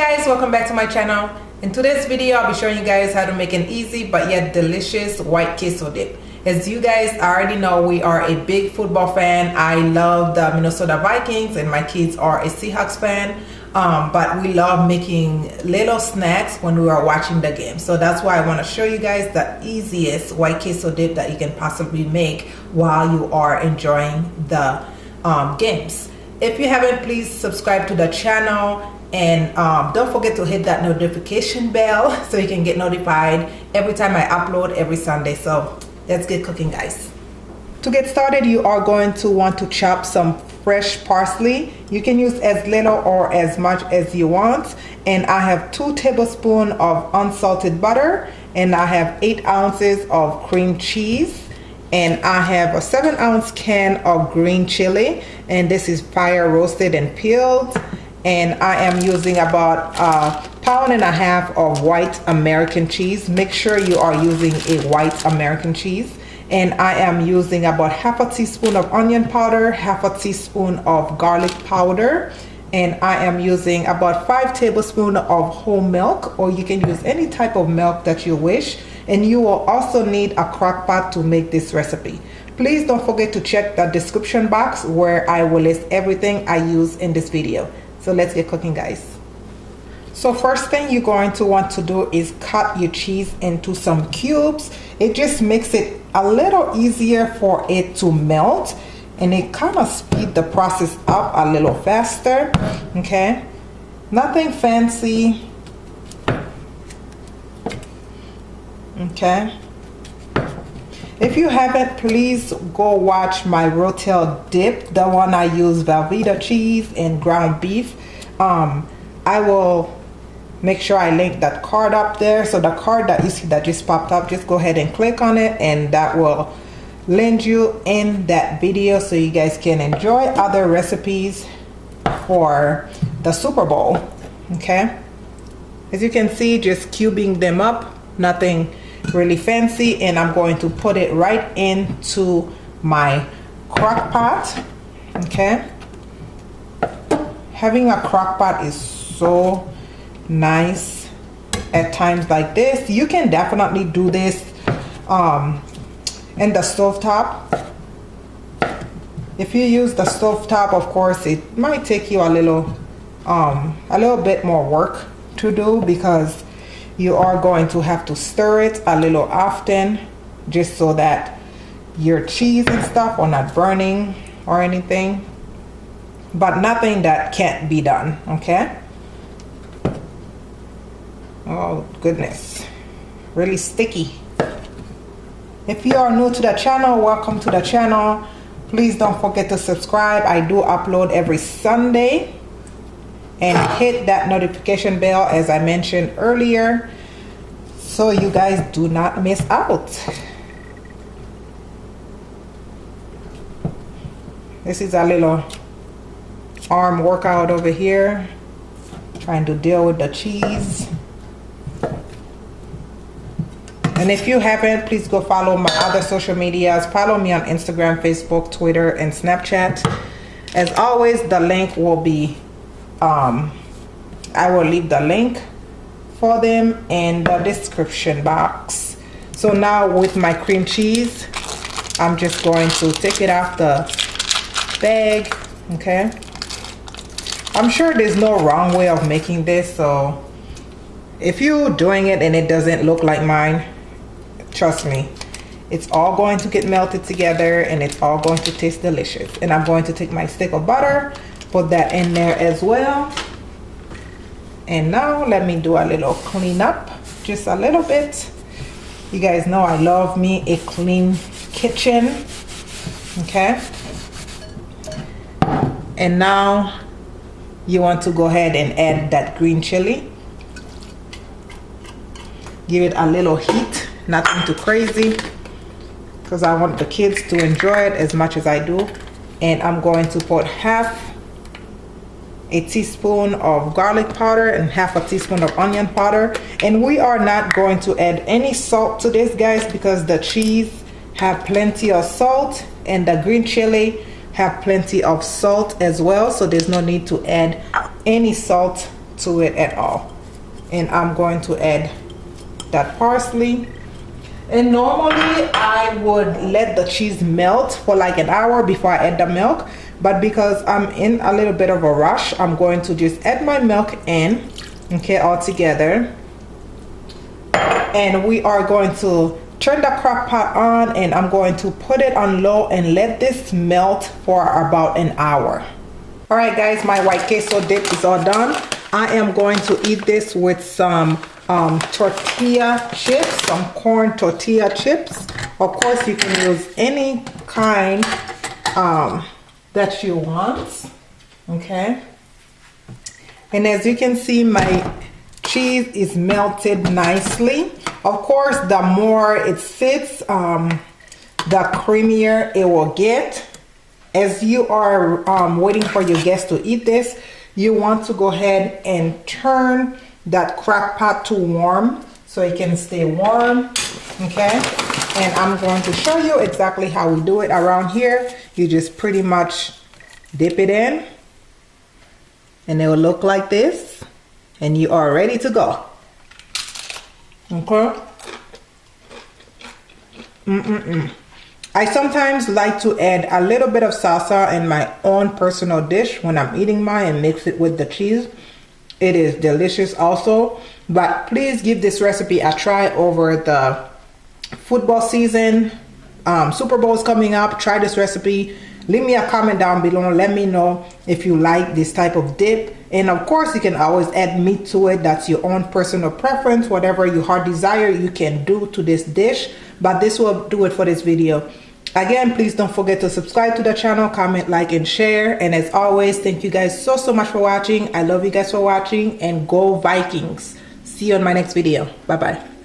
guys, welcome back to my channel. In today's video I'll be showing you guys how to make an easy but yet delicious white queso dip. As you guys already know, we are a big football fan. I love the Minnesota Vikings and my kids are a Seahawks fan, but we love making little snacks when we are watching the game. So that's why I want to show you guys the easiest white queso dip that you can possibly make while you are enjoying the games. If you haven't, please subscribe to the channel. And don't forget to hit that notification bell so you can get notified every time I upload every Sunday. So let's get cooking, guys. To get started, you are going to want to chop some fresh parsley. You can use as little or as much as you want. And I have 2 tablespoons of unsalted butter, and I have 8 ounces of cream cheese, and I have a 7-ounce can of green chili, and this is fire roasted and peeled. And I am using about 1.5 pounds of white American cheese. Make sure you are using a white American cheese. And I am using about 1/2 teaspoon of onion powder, 1/2 teaspoon of garlic powder, and I am using about 5 tablespoons of whole milk, or you can use any type of milk that you wish. And you will also need a crock pot to make this recipe. Please don't forget to check the description box where I will list everything I use in this video. So let's get cooking, guys. So first thing you're going to want to do is cut your cheese into some cubes. It just makes it a little easier for it to melt, and it kind of speed the process up a little faster. Okay, nothing fancy. Okay, if you haven't, please go watch my rotel dip, the one I use Velveeta cheese and ground beef. I will make sure I link that card up there. So the card that you see that just popped up, just go ahead and click on it, and that will lend you in that video so you guys can enjoy other recipes for the Super Bowl. Okay, as you can see, just cubing them up, nothing really fancy. And I'm going to put it right into my crock pot. Okay, having a crock pot is so nice at times like this. You can definitely do this in the stovetop. If you use the stovetop, of course it might take you a little bit more work to do, because you are going to have to stir it a little often, just so that your cheese and stuff are not burning or anything. But nothing that can't be done. Okay, oh goodness, really sticky. If you are new to the channel, welcome to the channel. Please don't forget to subscribe. I do upload every Sunday. And hit that notification bell, as I mentioned earlier, so you guys do not miss out. This is a little arm workout over here, trying to deal with the cheese. And if you haven't, please go follow my other social medias. Follow me on Instagram, Facebook, Twitter, and Snapchat. As always, the link will be I will leave the link for them in the description box. So now with my cream cheese, I'm just going to take it off the bag. Okay, I'm sure there's no wrong way of making this, so if you're doing it and it doesn't look like mine, trust me, it's all going to get melted together and it's all going to taste delicious. And I'm going to take my stick of butter, put that in there as well. And now let me do a little cleanup, just a little bit. You guys know I love me a clean kitchen. Okay, and now you want to go ahead and add that green chili. Give it a little heat, nothing too crazy, because I want the kids to enjoy it as much as I do. And I'm going to put 1/2 teaspoon of garlic powder and 1/2 teaspoon of onion powder. And we are not going to add any salt to this, guys, because the cheese have plenty of salt and the green chili have plenty of salt as well, so there's no need to add any salt to it at all. And I'm going to add that parsley. And normally I would let the cheese melt for like an hour before I add the milk, but because I'm in a little bit of a rush, I'm going to just add my milk in, okay, all together. And we are going to turn the crock pot on, and I'm going to put it on low and let this melt for about an hour. All right guys, my white queso dip is all done. I am going to eat this with some tortilla chips, some corn tortilla chips. Of course, you can use any kind that you want, okay? And as you can see, my cheese is melted nicely. Of course, the more it sits, the creamier it will get. As you are waiting for your guests to eat this, you want to go ahead and turn that crock pot to warm so it can stay warm, okay? And I'm going to show you exactly how we do it around here. You just pretty much dip it in and it will look like this, and you are ready to go. Okay. I sometimes like to add a little bit of salsa in my own personal dish when I'm eating mine and mix it with the cheese. It is delicious also, but please give this recipe a try over the football season. Super Bowl is coming up. Try this recipe. Leave me a comment down below. Let me know if you like this type of dip. And of course, you can always add meat to it. That's your own personal preference. Whatever your heart desire, you can do to this dish. But this will do it for this video. Again, please don't forget to subscribe to the channel, comment, like, and share. And as always, thank you guys so much for watching. I love you guys for watching, and go Vikings. See you on my next video. Bye-bye.